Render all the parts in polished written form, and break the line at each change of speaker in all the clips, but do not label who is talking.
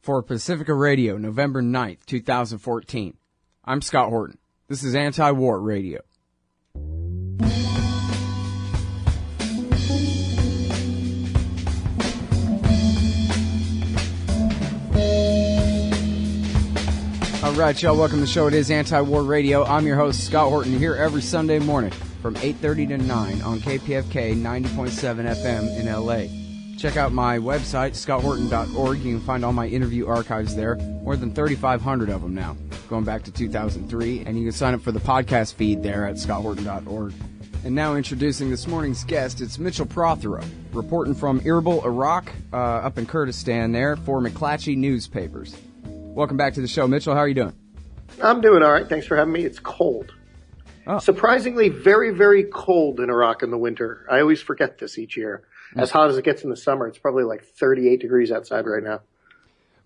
for Pacifica Radio, November 9th, 2014. I'm Scott Horton. This is Anti-War Radio. All right, y'all, welcome to the show. It is Anti-War Radio. I'm your host, Scott Horton, here every Sunday morning from 8:30 to 9 on KPFK 90.7 FM in L.A. Check out my website, scotthorton.org. You can find all my interview archives there, more than 3,500 of them now, going back to 2003. And you can sign up for the podcast feed there at scotthorton.org. And now introducing this morning's guest, it's Mitchell Prothero, reporting from Erbil, Iraq, up in Kurdistan there for McClatchy newspapers. Welcome back to the show, Mitchell. How are you doing?
I'm doing all right. Thanks for having me. It's cold. Oh. Surprisingly, very, very cold in Iraq in the winter. I always forget this each year. As hot as it gets in the summer, it's probably like 38 degrees outside right now.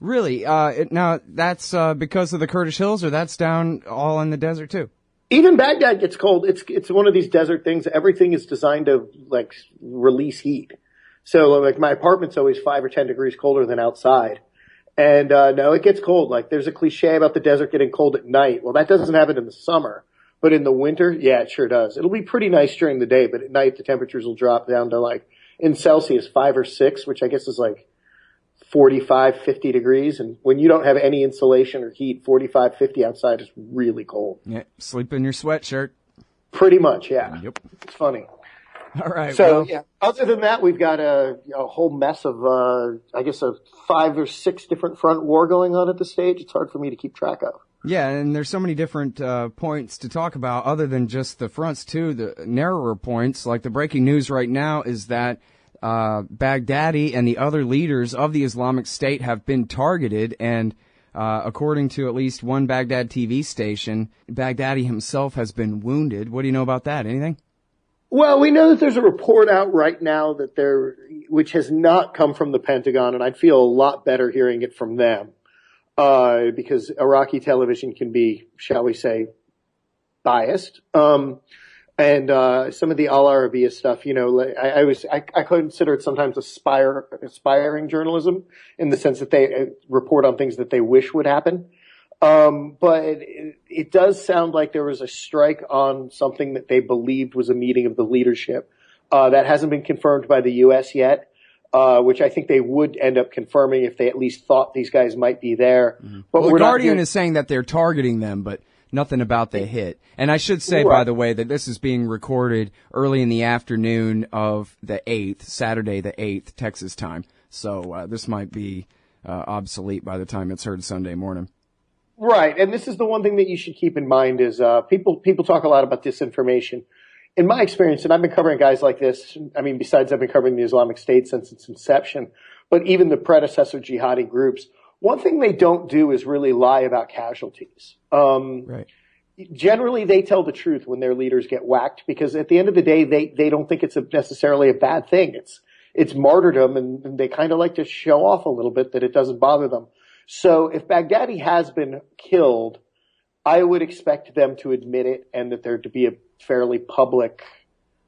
Really? Now, that's because of the Kurdish hills, or that's down all in the desert, too?
Even Baghdad gets cold. It's one of these desert things. Everything is designed to, like, release heat. So, like, my apartment's always 5 or 10 degrees colder than outside. And, no, it gets cold. Like, there's a cliche about the desert getting cold at night. Well, that doesn't happen in the summer. But in the winter, yeah, it sure does. It'll be pretty nice during the day, but at night the temperatures will drop down to, like, in Celsius, 5 or 6, which I guess is like 45, 50 degrees. And when you don't have any insulation or heat, 45, 50 outside is really cold.
Yeah, sleep in your sweatshirt.
Pretty much, yeah.
Yep.
It's funny.
All right.
So, yeah. Other than that, we've got a whole mess of, I guess, 5 or 6 different front war going on at this stage. It's hard for me to keep track of.
Yeah, and there's so many different points to talk about other than just the fronts, too. The narrower points, like the breaking news right now, is that Baghdadi and the other leaders of the Islamic State have been targeted, and according to at least one Baghdad TV station, Baghdadi himself has been wounded. What do you know about that? Anything?
Well, we know that there's a report out right now which has not come from the Pentagon, and I'd feel a lot better hearing it from them. Because Iraqi television can be, shall we say, biased. And some of the Al Arabiya stuff, I consider it sometimes aspiring journalism in the sense that they report on things that they wish would happen. But it does sound like there was a strike on something that they believed was a meeting of the leadership. That hasn't been confirmed by the U.S. yet. Which I think they would end up confirming if they at least thought these guys might be there. Mm-hmm. But
well, The Guardian is saying that they're targeting them, but nothing about the hit. And I should say, by the way, that this is being recorded early in the afternoon of the 8th, Saturday the 8th, Texas time. So this might be obsolete by the time it's heard Sunday morning.
Right, and this is the one thing that you should keep in mind is people talk a lot about disinformation. In my experience, and I've been covering guys like this, I mean, besides I've been covering the Islamic State since its inception, but even the predecessor jihadi groups, one thing they don't do is really lie about casualties.
Right.
Generally, they tell the truth when their leaders get whacked because at the end of the day, they don't think it's necessarily a bad thing. It's martyrdom, and they kind of like to show off a little bit that it doesn't bother them. So if Baghdadi has been killed, I would expect them to admit it and that there to be a fairly public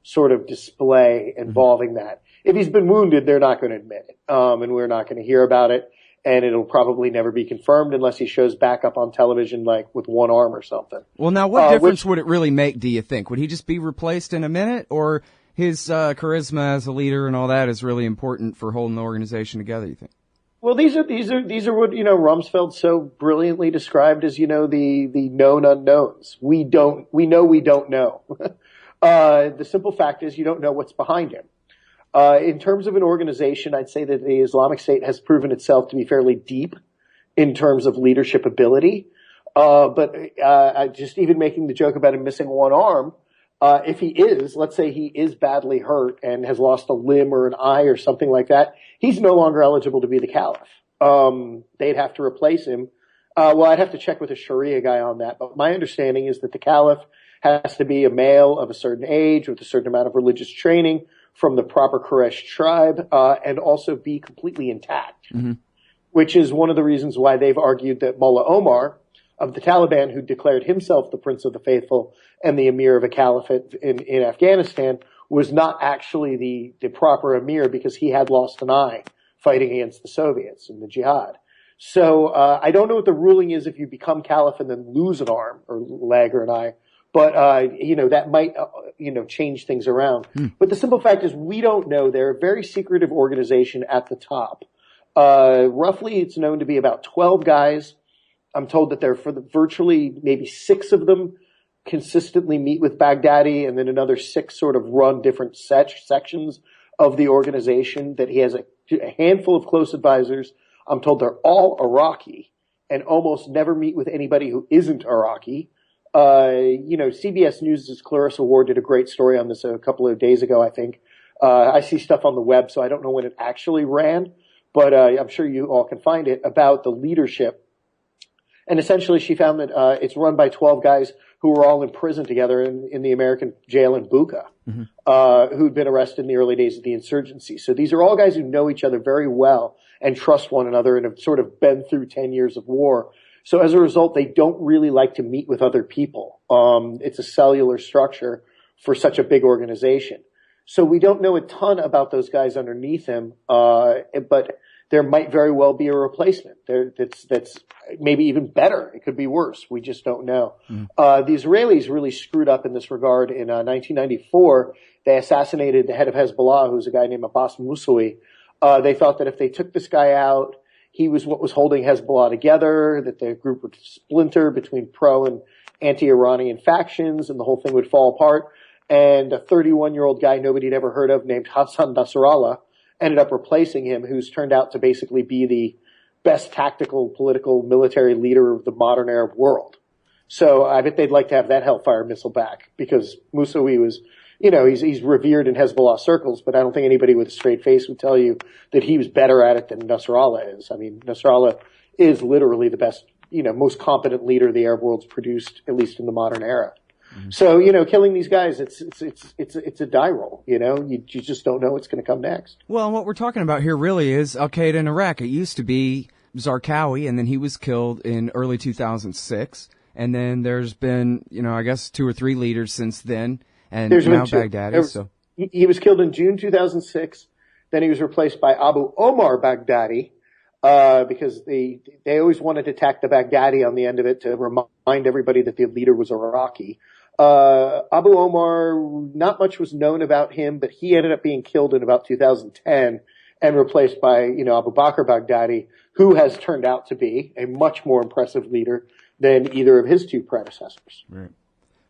sort of display involving that. If he's been wounded, they're not going to admit it, and we're not going to hear about it, and it'll probably never be confirmed unless he shows back up on television, like with one arm or something.
Well, now, what difference would it really make, do you think? Would he just be replaced in a minute, or his charisma as a leader and all that is really important for holding the organization together, you think?
Well, these are what, Rumsfeld so brilliantly described as, the known unknowns. We know we don't know. The simple fact is you don't know what's behind him. In terms of an organization, I'd say that the Islamic State has proven itself to be fairly deep in terms of leadership ability. But just even making the joke about him missing one arm, if let's say he is badly hurt and has lost a limb or an eye or something like that, he's no longer eligible to be the caliph. They'd have to replace him. Well, I'd have to check with a Sharia guy on that, but my understanding is that the caliph has to be a male of a certain age with a certain amount of religious training from the proper Quraysh tribe, and also be completely intact, which is one of the reasons why they've argued that Mullah Omar of the Taliban, who declared himself the Prince of the Faithful and the Emir of a caliphate in Afghanistan, was not actually the proper Emir because he had lost an eye fighting against the Soviets in the jihad. So I don't know what the ruling is if you become caliph and then lose an arm or leg or an eye, but that might change things around. But the simple fact is we don't know. They're a very secretive organization at the top. Roughly, it's known to be about 12 guys. I'm told that virtually maybe 6 of them consistently meet with Baghdadi, and then another 6 sort of run different sections of the organization. That he has a handful of close advisors. I'm told they're all Iraqi and almost never meet with anybody who isn't Iraqi. CBS News' Clarissa Ward did a great story on this a couple of days ago, I think. I see stuff on the web, so I don't know when it actually ran, but I'm sure you all can find it, about the leadership. And essentially she found that it's run by 12 guys who were all in prison together in the American jail in Bucha, who'd been arrested in the early days of the insurgency. So these are all guys who know each other very well and trust one another and have sort of been through 10 years of war. So as a result, they don't really like to meet with other people. It's a cellular structure for such a big organization. So we don't know a ton about those guys underneath him, but there might very well be a replacement. That's maybe even better. It could be worse. We just don't know. The Israelis really screwed up in this regard. In 1994, they assassinated the head of Hezbollah, who's a guy named Abbas Moussaoui. They thought that if they took this guy out, he was what was holding Hezbollah together, that the group would splinter between pro and anti-Iranian factions, and the whole thing would fall apart. And a 31-year-old guy nobody had ever heard of named Hassan Nasrallah ended up replacing him, who's turned out to basically be the best tactical, political, military leader of the modern Arab world. So I bet they'd like to have that Hellfire missile back, because Moussaoui was, he's revered in Hezbollah circles, but I don't think anybody with a straight face would tell you that he was better at it than Nasrallah is. I mean, Nasrallah is literally the best, most competent leader the Arab world's produced, at least in the modern era. So, killing these guys, it's a die roll, you just don't know what's going to come next.
Well, what we're talking about here really is Al-Qaeda in Iraq. It used to be Zarqawi, and then he was killed in early 2006. And then there's been, I guess 2 or 3 leaders since then, and now Baghdadi. So
he was killed in June 2006. Then he was replaced by Abu Omar Baghdadi, because they always wanted to tack the Baghdadi on the end of it to remind everybody that the leader was Iraqi. Abu Omar, not much was known about him, but he ended up being killed in about 2010 and replaced by, Abu Bakr Baghdadi, who has turned out to be a much more impressive leader than either of his 2 predecessors.
Right.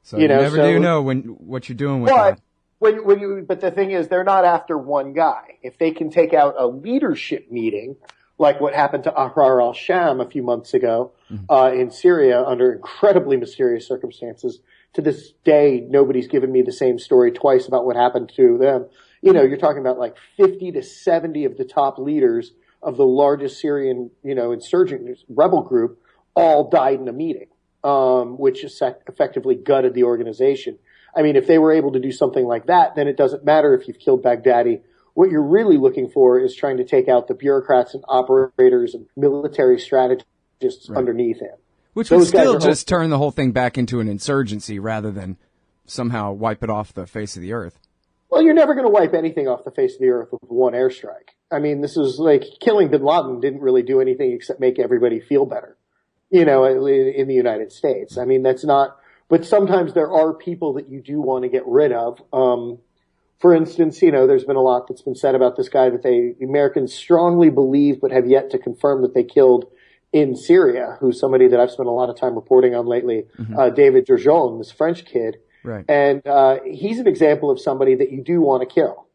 So you never do know what you're doing with that.
But the thing is, they're not after one guy. If they can take out a leadership meeting, like what happened to Ahrar al-Sham a few months ago, in Syria under incredibly mysterious circumstances, to this day, nobody's given me the same story twice about what happened to them. You're talking about like 50 to 70 of the top leaders of the largest Syrian, insurgent rebel group all died in a meeting, which effectively gutted the organization. I mean, if they were able to do something like that, then it doesn't matter if you've killed Baghdadi. What you're really looking for is trying to take out the bureaucrats and operators and military strategists underneath him.
Which would still just turn the whole thing back into an insurgency rather than somehow wipe it off the face of the earth.
Well, you're never going to wipe anything off the face of the earth with one airstrike. I mean, this is like killing bin Laden didn't really do anything except make everybody feel better, in the United States. I mean, that's not, but sometimes there are people that you do want to get rid of. For instance, there's been a lot that's been said about this guy that the Americans strongly believe but have yet to confirm that they killed in Syria, who's somebody that I've spent a lot of time reporting on lately, David Durjon, this French kid.
Right.
And he's an example of somebody that you do want to kill,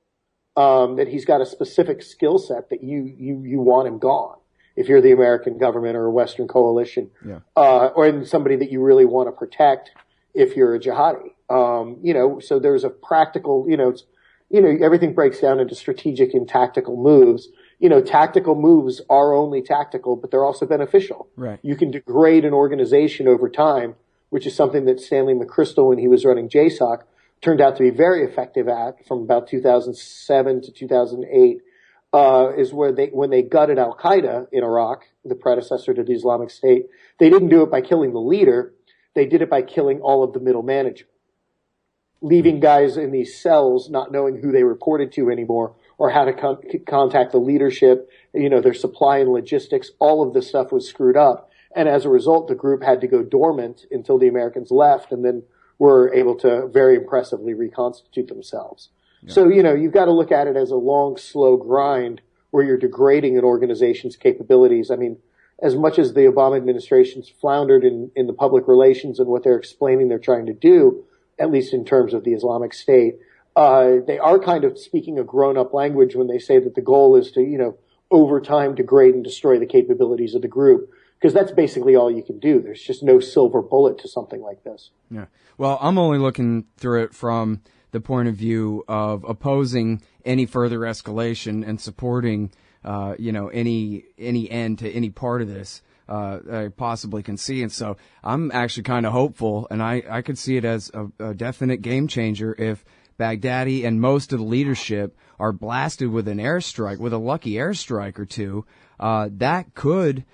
that he's got a specific skill set that you want him gone if you're the American government or a Western coalition, or somebody that you really want to protect if you're a jihadi. So there's a practical, everything breaks down into strategic and tactical moves. Tactical moves are only tactical, but they're also beneficial.
Right.
You can degrade an organization over time, which is something that Stanley McChrystal, when he was running JSOC, turned out to be very effective at from about 2007 to 2008, is where when they gutted Al-Qaeda in Iraq, the predecessor to the Islamic State, they didn't do it by killing the leader. They did it by killing all of the middle management, leaving guys in these cells not knowing who they reported to anymore, or how to contact the leadership, their supply and logistics. All of this stuff was screwed up. And as a result, the group had to go dormant until the Americans left and then were able to very impressively reconstitute themselves. Yeah. So, you've got to look at it as a long, slow grind where you're degrading an organization's capabilities. I mean, as much as the Obama administration's floundered in the public relations and what they're explaining they're trying to do, at least in terms of the Islamic State, they are kind of speaking a grown-up language when they say that the goal is to, over time degrade and destroy the capabilities of the group. Because that's basically all you can do. There's just no silver bullet to something like this.
Yeah. Well, I'm only looking through it from the point of view of opposing any further escalation and supporting, any end to any part of this I possibly can see. And so I'm actually kind of hopeful, and I could see it as a definite game changer if Baghdadi and most of the leadership are blasted with an airstrike, with a lucky airstrike or two. That could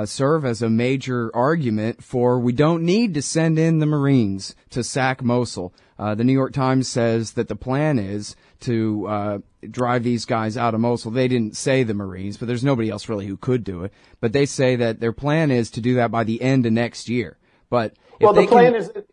serve as a major argument for we don't need to send in the Marines to sack Mosul. The New York Times says that the plan is to drive these guys out of Mosul. They didn't say the Marines, but there's nobody else really who could do it. But they say that their plan is to do that by the end of next year. But if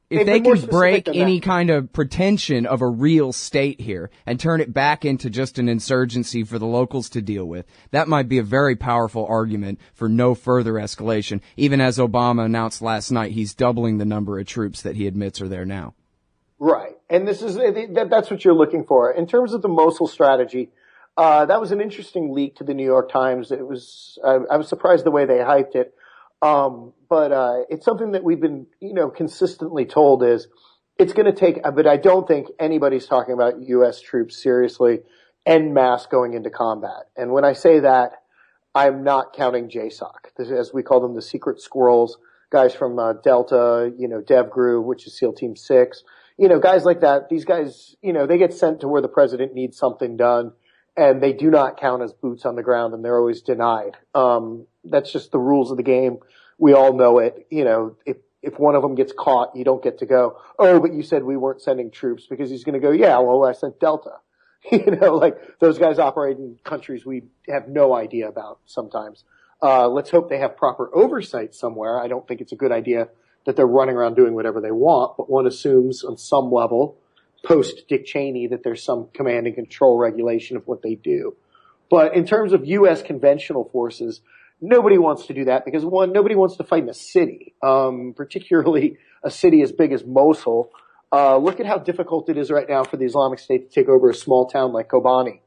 they can break any kind of pretension of a real state here and turn it back into just an insurgency for the locals to deal with, that might be a very powerful argument for no further escalation, even as Obama announced last night he's doubling the number of troops that he admits are there now.
Right. And that's what you're looking for. In terms of the Mosul strategy, that was an interesting leak to the New York Times. I was surprised the way they hyped it. But it's something that we've been, consistently told is it's going to take, but I don't think anybody's talking about U.S. troops seriously en masse going into combat. And when I say that, I'm not counting JSOC, as we call them, the secret squirrels, guys from Delta, DevGru, which is SEAL Team 6, guys like that. These guys, they get sent to where the president needs something done, and they do not count as boots on the ground, and they're always denied. That's just the rules of the game. We all know it. If one of them gets caught, you don't get to go, oh, but you said we weren't sending troops, because he's going to go, yeah, well, I sent Delta. Like those guys operate in countries we have no idea about sometimes. Let's hope they have proper oversight somewhere. I don't think it's a good idea that they're running around doing whatever they want, but one assumes on some level, post Dick Cheney, that there's some command and control regulation of what they do. But in terms of U.S. conventional forces, nobody wants to do that because, one, nobody wants to fight in a city, particularly a city as big as Mosul. Look at how difficult it is right now for the Islamic State to take over a small town like Kobani.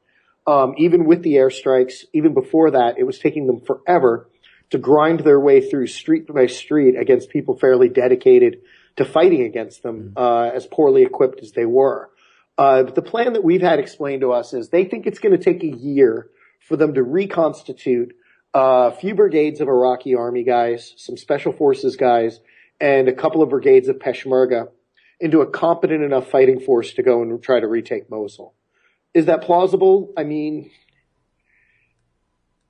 Even with the airstrikes, even before that, it was taking them forever to grind their way through street by street against people fairly dedicated to fighting against them, as poorly equipped as they were. But the plan that we've had explained to us is they think it's going to take a year for them to reconstitute a few brigades of Iraqi army guys, some special forces guys, and a couple of brigades of Peshmerga into a competent enough fighting force to go and try to retake Mosul. Is that plausible? I mean,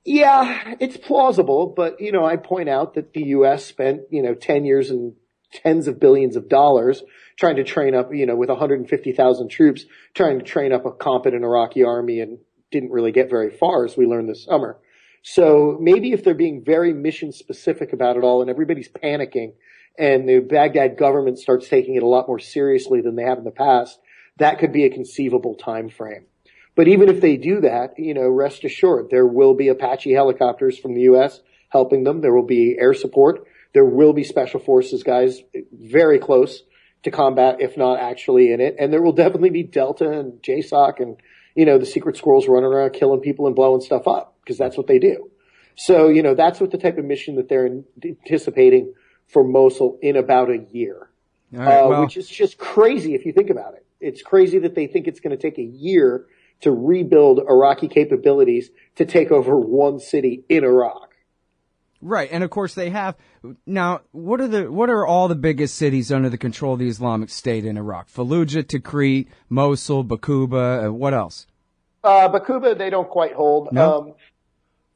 yeah, it's plausible, but, I point out that the U.S. spent, 10 years and tens of billions of dollars trying to train up, with 150,000 troops, trying to train up a competent Iraqi army and didn't really get very far, as we learned this summer. So maybe if they're being very mission specific about it all and everybody's panicking and the Baghdad government starts taking it a lot more seriously than they have in the past, that could be a conceivable time frame. But even if they do that, rest assured, there will be Apache helicopters from the U.S. helping them. There will be air support. There will be special forces guys very close to combat, if not actually in it. And there will definitely be Delta and JSOC and, the secret squirrels running around killing people and blowing stuff up, because that's what they do. So, that's what the type of mission that they're anticipating for Mosul in about a year, which is just crazy if you think about it. It's crazy that they think it's going to take a year to rebuild Iraqi capabilities to take over one city in Iraq.
Right, and of course they have. Now, what are all the biggest cities under the control of the Islamic State in Iraq? Fallujah, Tikrit, Mosul, Baquba, what else?
Baquba they don't quite hold.
No?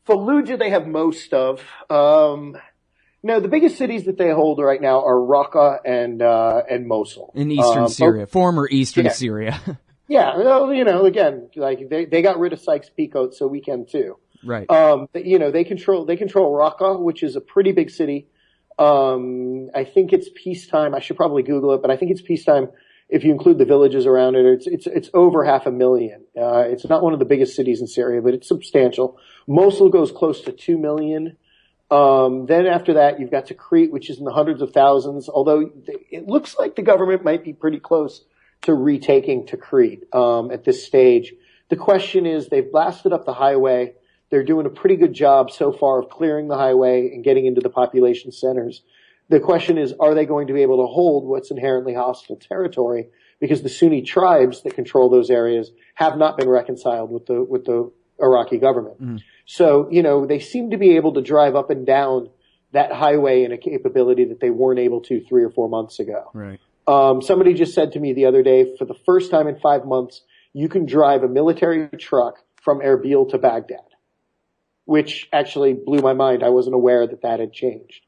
Fallujah they have most of. No, the biggest cities that they hold right now are Raqqa and Mosul.
In eastern Syria, former eastern Syria.
Yeah, well, again, like they got rid of Sykes-Picot, so we can too.
Right.
They control Raqqa, which is a pretty big city. I think it's peacetime. I should probably Google it, but I think it's peacetime if you include the villages around it. It's over 500,000. It's not one of the biggest cities in Syria, but it's substantial. Mosul goes close to 2 million. Then after that, you've got Tikrit, which is in the hundreds of thousands, although it looks like the government might be pretty close to retaking Tikrit at this stage. The question is, they've blasted up the highway. They're doing a pretty good job so far of clearing the highway and getting into the population centers. The question is, are they going to be able to hold what's inherently hostile territory? Because the Sunni tribes that control those areas have not been reconciled with the Iraqi government. Mm. So, they seem to be able to drive up and down that highway in a capability that they weren't able to 3 or 4 months ago.
Right.
Somebody just said to me the other day, for the first time in 5 months, you can drive a military truck from Erbil to Baghdad, which actually blew my mind. I wasn't aware that had changed.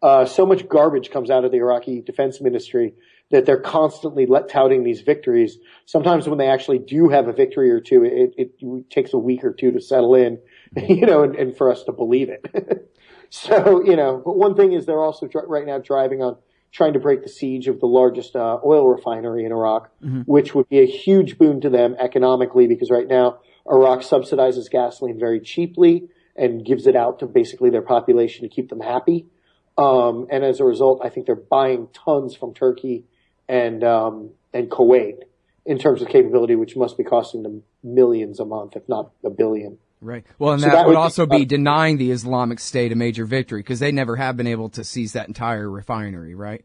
So much garbage comes out of the Iraqi defense ministry that they're constantly touting these victories. Sometimes when they actually do have a victory or two, it takes a week or two to settle in, and for us to believe it. So, but one thing is they're also right now trying to break the siege of the largest oil refinery in Iraq, mm-hmm. which would be a huge boon to them economically, because right now Iraq subsidizes gasoline very cheaply and gives it out to basically their population to keep them happy. And as a result, I think they're buying tons from Turkey and Kuwait in terms of capability, which must be costing them millions a month, if not $1 billion.
Right. Well, and so that would also be denying the Islamic State a major victory, because they never have been able to seize that entire refinery, right?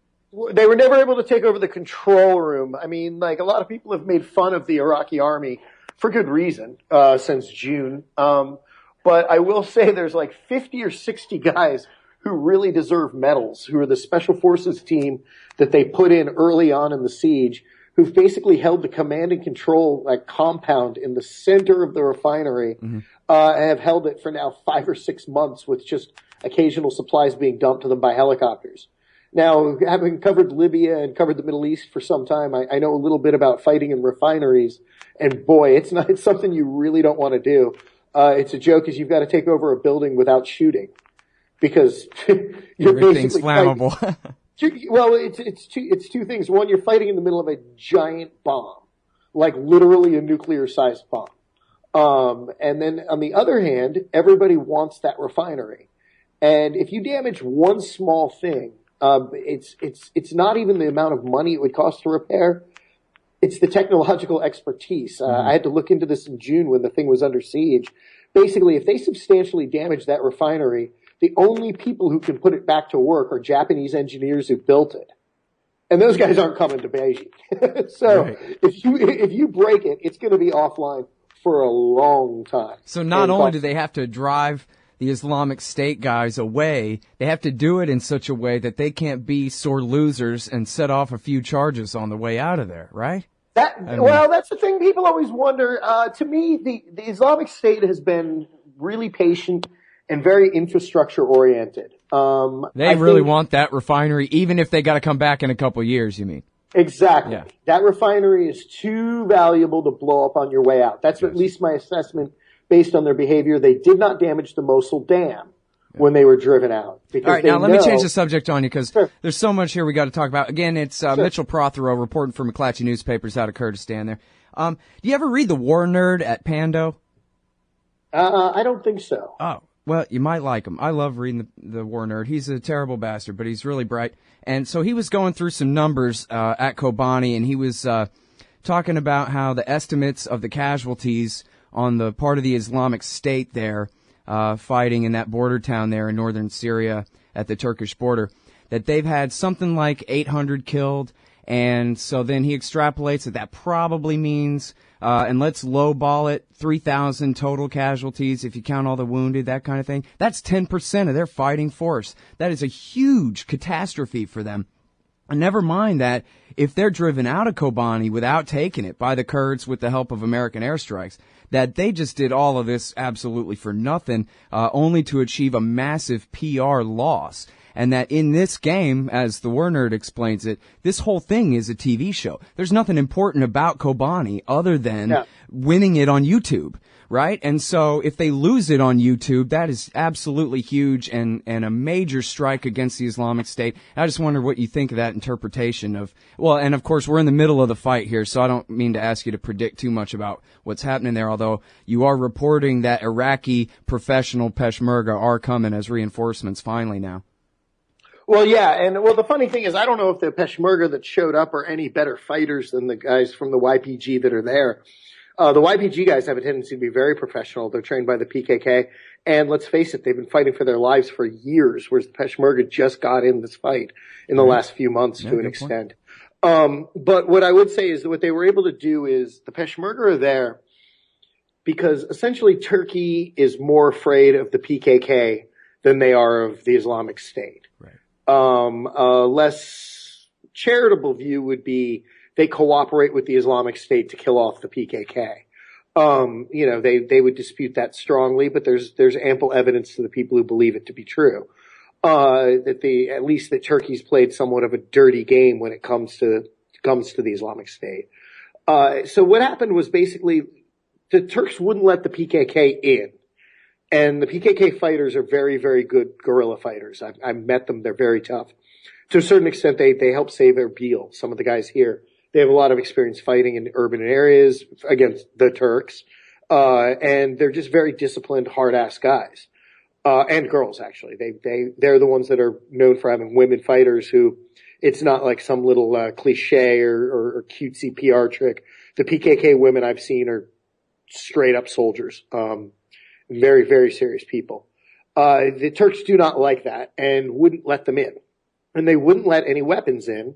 They were never able to take over the control room. I mean, like, a lot of people have made fun of the Iraqi army for good reason, since June. But I will say there's like 50 or 60 guys who really deserve medals, who are the special forces team that they put in early on in the siege, who've basically held the command and control compound in the center of the refinery, mm-hmm. And have held it for now 5 or 6 months with just occasional supplies being dumped to them by helicopters. Now, having covered Libya and covered the Middle East for some time, I know a little bit about fighting in refineries, and boy, it's something you really don't want to do. It's a joke, is you've got to take over a building without shooting, because you're
everything's flammable.
Well, it's two things. One, you're fighting in the middle of a giant bomb, like literally a nuclear-sized bomb. And then on the other hand, everybody wants that refinery. And if you damage one small thing, it's not even the amount of money it would cost to repair. It's the technological expertise. I had to look into this in June when the thing was under siege. Basically, if they substantially damage that refinery, the only people who can put it back to work are Japanese engineers who built it. And those guys aren't coming to Beijing. So right. if you break it, it's going to be offline for a long time.
So not only do they have to drive the Islamic State guys away, they have to do it in such a way that they can't be sore losers and set off a few charges on the way out of there, right?
Well, that's the thing people always wonder. To me, the Islamic State has been really patient and very infrastructure oriented.
They really want that refinery, even if they got to come back in a couple of years, you mean?
Exactly.
Yeah.
That refinery is too valuable to blow up on your way out. That's at least my assessment based on their behavior. They did not damage the Mosul dam when they were driven out.
All right, now let me change the subject on you, because there's so much here we got to talk about. Again, it's Mitchell Prothero reporting for McClatchy newspapers out of Kurdistan there. Do you ever read The War Nerd at Pando?
I don't think so.
Oh. Well, you might like him. I love reading the War Nerd. He's a terrible bastard, but he's really bright. And so he was going through some numbers at Kobani, and he was talking about how the estimates of the casualties on the part of the Islamic State there, fighting in that border town there in northern Syria at the Turkish border, that they've had something like 800 killed. And so then he extrapolates that probably means, and let's lowball it, 3,000 total casualties if you count all the wounded, that kind of thing. That's 10% of their fighting force. That is a huge catastrophe for them. And never mind that if they're driven out of Kobani without taking it by the Kurds with the help of American airstrikes, that they just did all of this absolutely for nothing, only to achieve a massive PR loss. and that in this game, as the War Nerd explains it, this whole thing is a TV show. There's nothing important about Kobani other than winning it on YouTube. Right? And so if they lose it on YouTube, that is absolutely huge and a major strike against the Islamic State. I just wonder what you think of that interpretation of, well, and of course we're in the middle of the fight here, so I don't mean to ask you to predict too much about what's happening there, although you are reporting that Iraqi professional Peshmerga are coming as reinforcements finally now.
Well, yeah, and the funny thing is I don't know if the Peshmerga that showed up are any better fighters than the guys from the YPG that are there. The YPG guys have a tendency to be very professional. They're trained by the PKK. And let's face it, they've been fighting for their lives for years, whereas the Peshmerga just got in this fight in the last few months to an extent. But what I would say is that what they were able to do is the Peshmerga are there because essentially Turkey is more afraid of the PKK than they are of the Islamic State.
Right.
A less charitable view would be they cooperate with the Islamic State to kill off the PKK. They would dispute that strongly, but there's ample evidence to the people who believe it to be true. At least that Turkey's played somewhat of a dirty game when it comes to the Islamic State. So what happened was basically the Turks wouldn't let the PKK in. And the PKK fighters are very, very good guerrilla fighters. I've met them. They're very tough. To a certain extent, they help save Erbil. Some of the guys here. They have a lot of experience fighting in urban areas against the Turks. And they're just very disciplined, hard-ass guys. And girls, actually. They're the ones that are known for having women fighters who, it's not like some little, cliche or cutesy PR trick. The PKK women I've seen are straight up soldiers. Very, very serious people. The Turks do not like that and wouldn't let them in. And they wouldn't let any weapons in.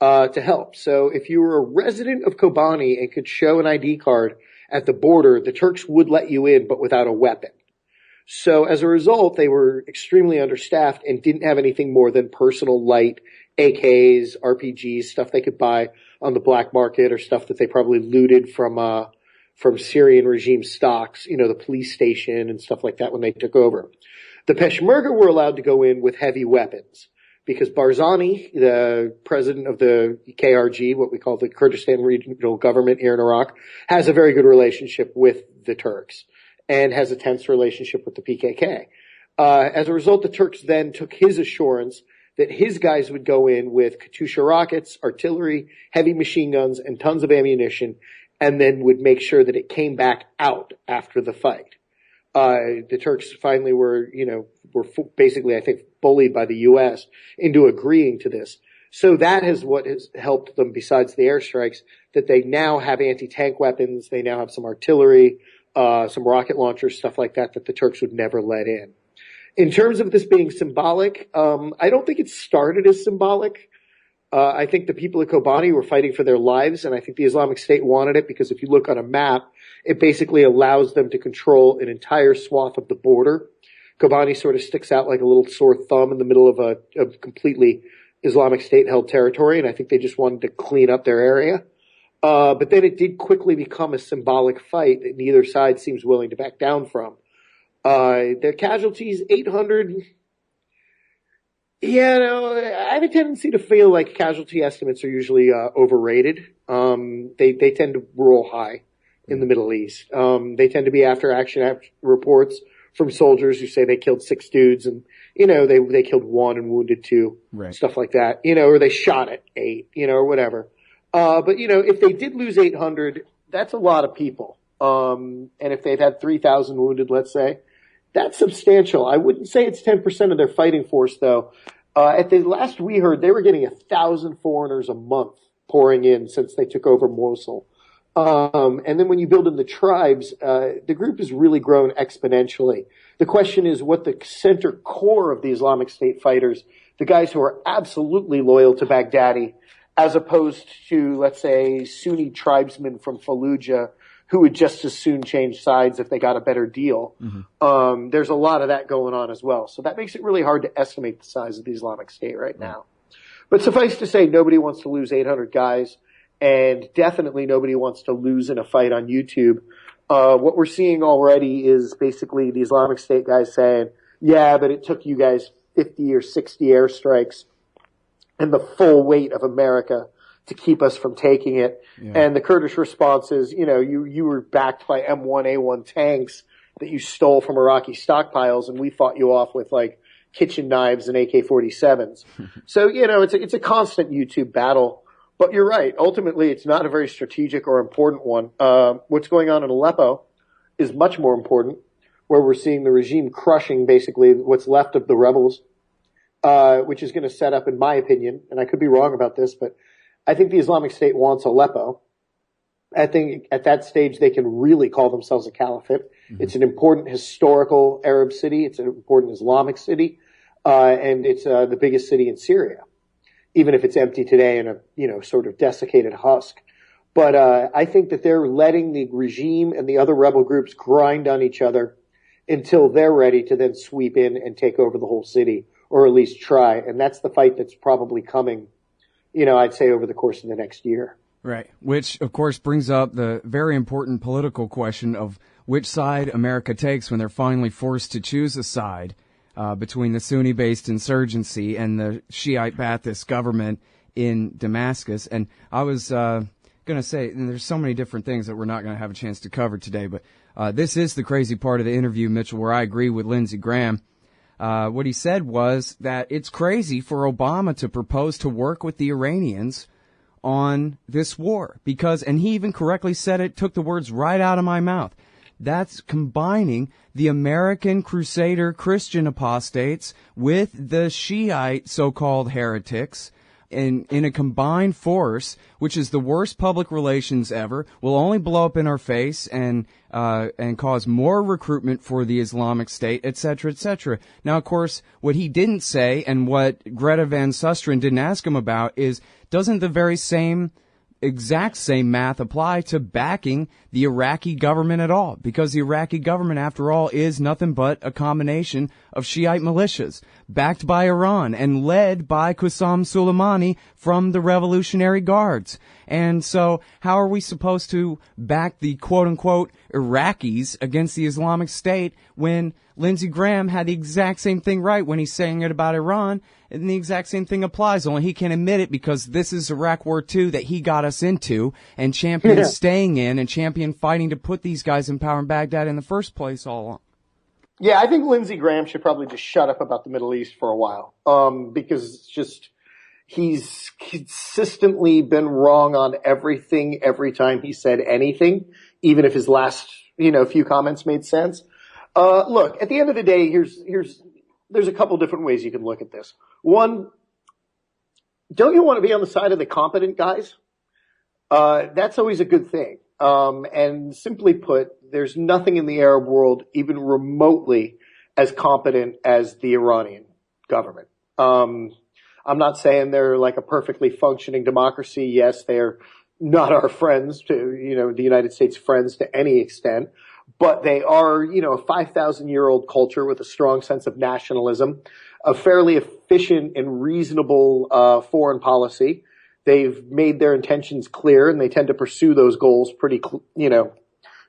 To help. So if you were a resident of Kobani and could show an ID card at the border, the Turks would let you in, but without a weapon. So as a result, they were extremely understaffed and didn't have anything more than personal light AKs, RPGs, stuff they could buy on the black market or stuff that they probably looted from Syrian regime stocks, the police station and stuff like that when they took over. The Peshmerga were allowed to go in with heavy weapons. Because Barzani, the president of the KRG, what we call the Kurdistan Regional Government here in Iraq, has a very good relationship with the Turks and has a tense relationship with the PKK. As a result, the Turks then took his assurance that his guys would go in with Katyusha rockets, artillery, heavy machine guns, and tons of ammunition, and then would make sure that it came back out after the fight. The Turks finally were basically, I think, bullied by the U.S. into agreeing to this. So that is what has helped them besides the airstrikes, that they now have anti-tank weapons. They now have some artillery, some rocket launchers, stuff like that the Turks would never let in. In terms of this being symbolic, I don't think it started as symbolic. I think the people of Kobani were fighting for their lives, and I think the Islamic State wanted it because if you look on a map, it basically allows them to control an entire swath of the border. Kobani sort of sticks out like a little sore thumb in the middle of a completely Islamic State-held territory, and I think they just wanted to clean up their area. But then it did quickly become a symbolic fight that neither side seems willing to back down from. Their casualties, 800. I have a tendency to feel like casualty estimates are usually overrated. They tend to roll high in the Middle East. They tend to be after action reports from soldiers who say they killed 6 dudes and, they killed 1 and wounded 2, right. Stuff like that, or they shot at 8, or whatever. But if they did lose 800, that's a lot of people. And if they've had 3,000 wounded, let's say, that's substantial. I wouldn't say it's 10% of their fighting force, though. At the last we heard, they were getting 1,000 foreigners a month pouring in since they took over Mosul. And then when you build in the tribes, the group has really grown exponentially. The question is what the center core of the Islamic State fighters, the guys who are absolutely loyal to Baghdadi, as opposed to, let's say, Sunni tribesmen from Fallujah who would just as soon change sides if they got a better deal. Mm-hmm. There's a lot of that going on as well. So that makes it really hard to estimate the size of the Islamic State right now. But suffice to say, nobody wants to lose 800 guys. And definitely nobody wants to lose in a fight on YouTube. What we're seeing already is basically the Islamic State guys saying, yeah, but it took you guys 50 or 60 airstrikes and the full weight of America to keep us from taking it. Yeah. And the Kurdish response is, you were backed by M1A1 tanks that you stole from Iraqi stockpiles, and we fought you off with like kitchen knives and AK-47s. So, it's a constant YouTube battle. But you're right. Ultimately, it's not a very strategic or important one. What's going on in Aleppo is much more important, where we're seeing the regime crushing basically what's left of the rebels, which is going to set up, in my opinion, and I could be wrong about this, but I think the Islamic State wants Aleppo. I think at that stage they can really call themselves a caliphate. Mm-hmm. It's an important historical Arab city. It's an important Islamic city. And it's the biggest city in Syria, even if it's empty today and a sort of desiccated husk. But I think that they're letting the regime and the other rebel groups grind on each other until they're ready to then sweep in and take over the whole city, or at least try. And that's the fight that's probably coming, I'd say over the course of the next year.
Right. Which, of course, brings up the very important political question of which side America takes when they're finally forced to choose a side between the Sunni-based insurgency and the Shiite Ba'athist government in Damascus. And I was going to say, and there's so many different things that we're not going to have a chance to cover today, but this is the crazy part of the interview, Mitchell, where I agree with Lindsey Graham. What he said was that it's crazy for Obama to propose to work with the Iranians on this war because, and he even correctly said it, took the words right out of my mouth. That's combining the American Crusader Christian apostates with the Shiite so-called heretics in a combined force, which is the worst public relations ever, will only blow up in our face and cause more recruitment for the Islamic State, et cetera, et cetera. Now, of course, what he didn't say and what Greta Van Susteren didn't ask him about is, doesn't the exact same math apply to backing the Iraqi government at all? Because the Iraqi government, after all, is nothing but a combination of Shiite militias backed by Iran and led by Qasem Soleimani from the Revolutionary Guards. And so how are we supposed to back the quote-unquote Iraqis against the Islamic State when Lindsey Graham had the exact same thing right when he's saying it about Iran, and the exact same thing applies, only he can't admit it because this is Iraq War II that he got us into and championed staying in and championed fighting to put these guys in power in Baghdad in the first place all along.
Yeah, I think Lindsey Graham should probably just shut up about the Middle East for a while, because he's consistently been wrong on everything every time he said anything, even if his last, few comments made sense. Look, at the end of the day, there's a couple different ways you can look at this. One, don't you want to be on the side of the competent guys? That's always a good thing. And simply put, there's nothing in the Arab world even remotely as competent as the Iranian government. I'm not saying they're like a perfectly functioning democracy. Yes, they're not our friends the United States friends to any extent. But they are, a 5,000-year-old culture with a strong sense of nationalism, a fairly efficient and reasonable foreign policy. They've made their intentions clear, and they tend to pursue those goals pretty,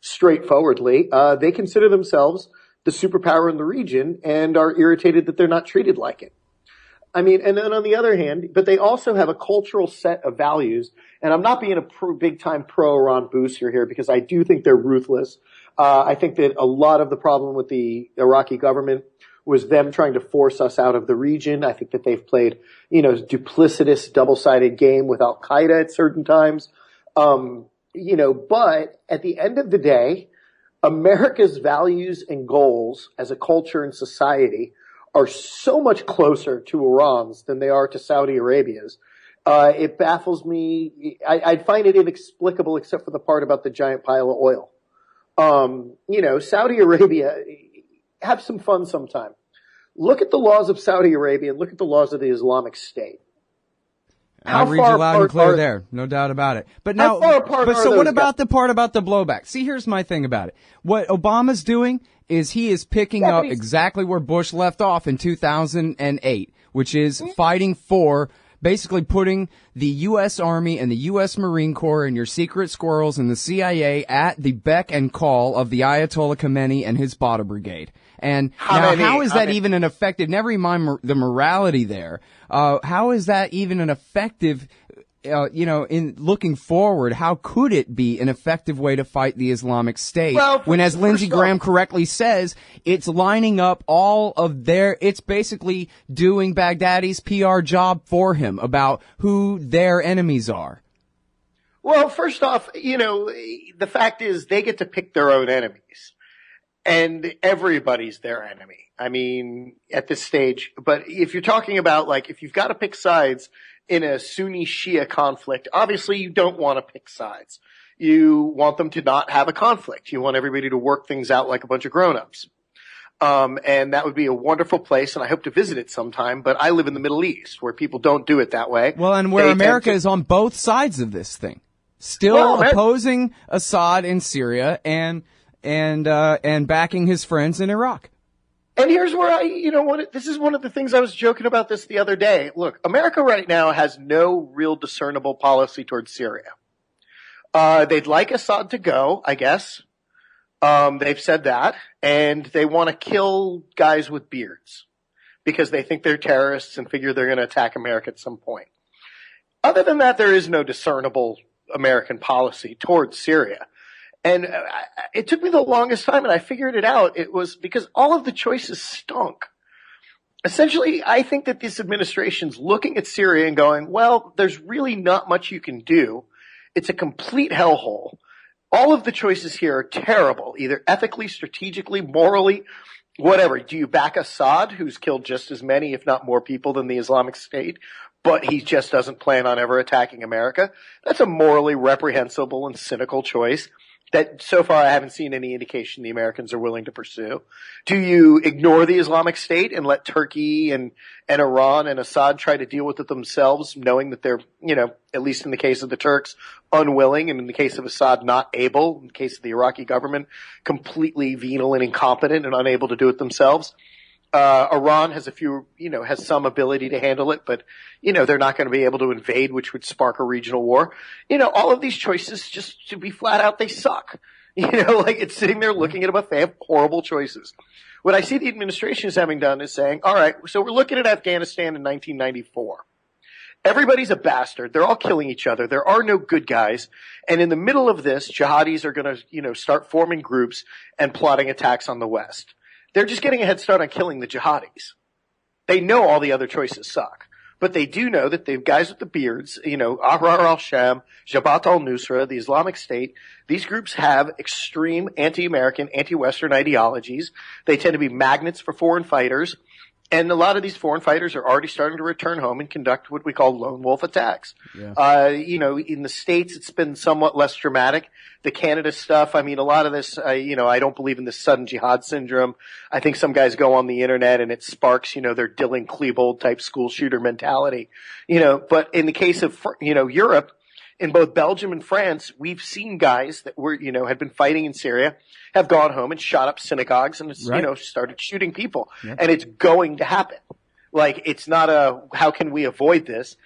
straightforwardly. They consider themselves the superpower in the region and are irritated that they're not treated like it. I mean, and then on the other hand, but they also have a cultural set of values, and I'm not being a big-time pro-Iran booster here because I do think they're ruthless. I think that a lot of the problem with the Iraqi government was them trying to force us out of the region. I think that they've played, duplicitous, double-sided game with Al-Qaeda at certain times. But at the end of the day, America's values and goals as a culture and society are so much closer to Iran's than they are to Saudi Arabia's. It baffles me. I'd find it inexplicable except for the part about the giant pile of oil. Saudi Arabia, have some fun sometime. Look at the laws of Saudi Arabia and look at the laws of the Islamic State.
I'll read you loud and clear there, no doubt about it. But now, what about the part about the blowback? See, here's my thing about it. What Obama's doing is he is picking up exactly where Bush left off in 2008, which is fighting for basically putting the U.S. Army and the U.S. Marine Corps and your secret squirrels and the CIA at the beck and call of the Ayatollah Khomeini and his Baath Brigade. And how is that even an effective, never mind the morality there, how is that even an effective, in looking forward, how could it be an effective way to fight the Islamic State when, as Lindsey Graham correctly says, it's lining up it's basically doing Baghdadi's PR job for him about who their enemies are?
Well, first off, the fact is they get to pick their own enemies. And everybody's their enemy. I mean, at this stage. But if you're talking about, like, if you've got to pick sides in a Sunni-Shia conflict, obviously you don't want to pick sides. You want them to not have a conflict. You want everybody to work things out like a bunch of grown-ups. And that would be a wonderful place, and I hope to visit it sometime. But I live in the Middle East, where people don't do it that way.
Well, and where America is on both sides of this thing. Still opposing Assad in Syria and backing his friends in Iraq.
And here's where this is one of the things I was joking about this the other day. Look, America right now has no real discernible policy towards Syria. They'd like Assad to go, I guess. They've said that, and they want to kill guys with beards because they think they're terrorists and figure they're going to attack America at some point. Other than that, there is no discernible American policy towards Syria. And it took me the longest time, and I figured it out. It was because all of the choices stunk. Essentially, I think that this administration's looking at Syria and going, well, there's really not much you can do. It's a complete hellhole. All of the choices here are terrible, either ethically, strategically, morally, whatever. Do you back Assad, who's killed just as many, if not more people than the Islamic State, but he just doesn't plan on ever attacking America? That's a morally reprehensible and cynical choice that so far I haven't seen any indication the Americans are willing to pursue. Do you ignore the Islamic State and let Turkey and Iran and Assad try to deal with it themselves, knowing that they're, at least in the case of the Turks, unwilling, and in the case of Assad, not able, in the case of the Iraqi government, completely venal and incompetent and unable to do it themselves? Iran has has some ability to handle it, but, they're not going to be able to invade, which would spark a regional war. All of these choices, just to be flat out, they suck. It's sitting there looking at a buffet of horrible choices. What I see the administration is having done is saying, all right, so we're looking at Afghanistan in 1994. Everybody's a bastard. They're all killing each other. There are no good guys. And in the middle of this, jihadis are going to, start forming groups and plotting attacks on the West. They're just getting a head start on killing the jihadis. They know all the other choices suck. But they do know that the guys with the beards, Ahrar al-Sham, Jabhat al-Nusra, the Islamic State, these groups have extreme anti-American, anti-Western ideologies. They tend to be magnets for foreign fighters. And a lot of these foreign fighters are already starting to return home and conduct what we call lone wolf attacks. Yeah. In the States, it's been somewhat less dramatic. The Canada stuff, a lot of this, I don't believe in this sudden jihad syndrome. I think some guys go on the internet and it sparks, their Dylan Klebold type school shooter mentality. But in the case of, Europe, in both Belgium and France, we've seen guys that were, had been fighting in Syria, have gone home and shot up synagogues and, started shooting people. Yep. And it's going to happen. It's not how can we avoid this?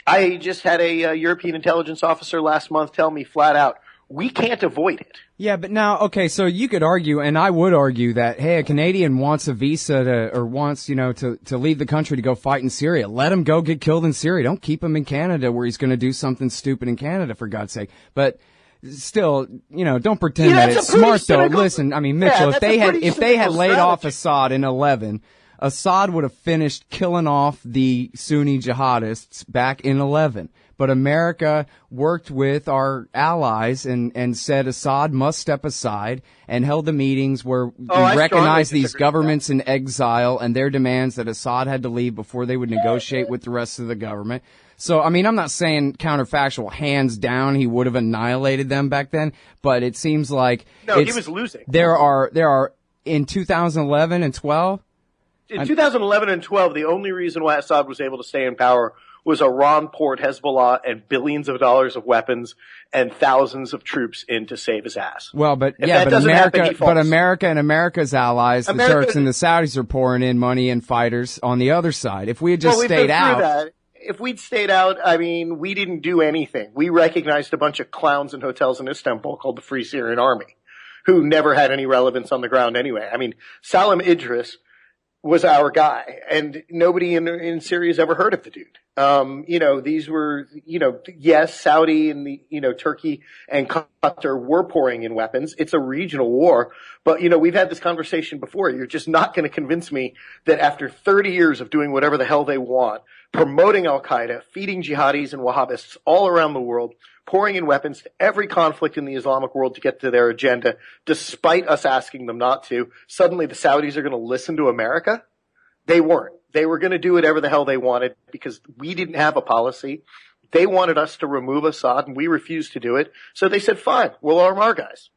I just had a European intelligence officer last month tell me flat out, we can't avoid it.
Yeah, but now, okay, so you could argue, and I would argue that, hey, a Canadian wants a visa wants, to leave the country to go fight in Syria. Let him go get killed in Syria. Don't keep him in Canada where he's going to do something stupid in Canada, for God's sake. But still, don't pretend that it's smart, though. Listen, Mitchell, if they had laid off Assad in 11, Assad would have finished killing off the Sunni jihadists back in 11. But America worked with our allies and said Assad must step aside and held the meetings where we recognized these governments in exile and their demands that Assad had to leave before they would negotiate with the rest of the government. So, I'm not saying counterfactual, hands down, he would have annihilated them back then, but it seems like
he was losing.
There are in 2011 and 12.
In 2011 and 12, the only reason why Assad was able to stay in power was Iran poured Hezbollah and billions of dollars of weapons and thousands of troops in to save his ass.
Well, but America and America's allies, the Turks and the Saudis, are pouring in money and fighters on the other side. If we had just stayed out.
If we'd stayed out, we didn't do anything. We recognized a bunch of clowns in hotels in Istanbul called the Free Syrian Army, who never had any relevance on the ground anyway. I mean, Salam Idris was our guy, and nobody in Syria has ever heard of the dude. These were, yes, Saudi and Turkey and Qatar were pouring in weapons. It's a regional war, but we've had this conversation before. You're just not going to convince me that after 30 years of doing whatever the hell they want, promoting al-Qaeda, feeding jihadis and Wahhabists all around the world, pouring in weapons to every conflict in the Islamic world to get to their agenda, despite us asking them not to, suddenly the Saudis are going to listen to America? They weren't. They were going to do whatever the hell they wanted because we didn't have a policy. They wanted us to remove Assad, and we refused to do it. So they said, fine, we'll arm our guys.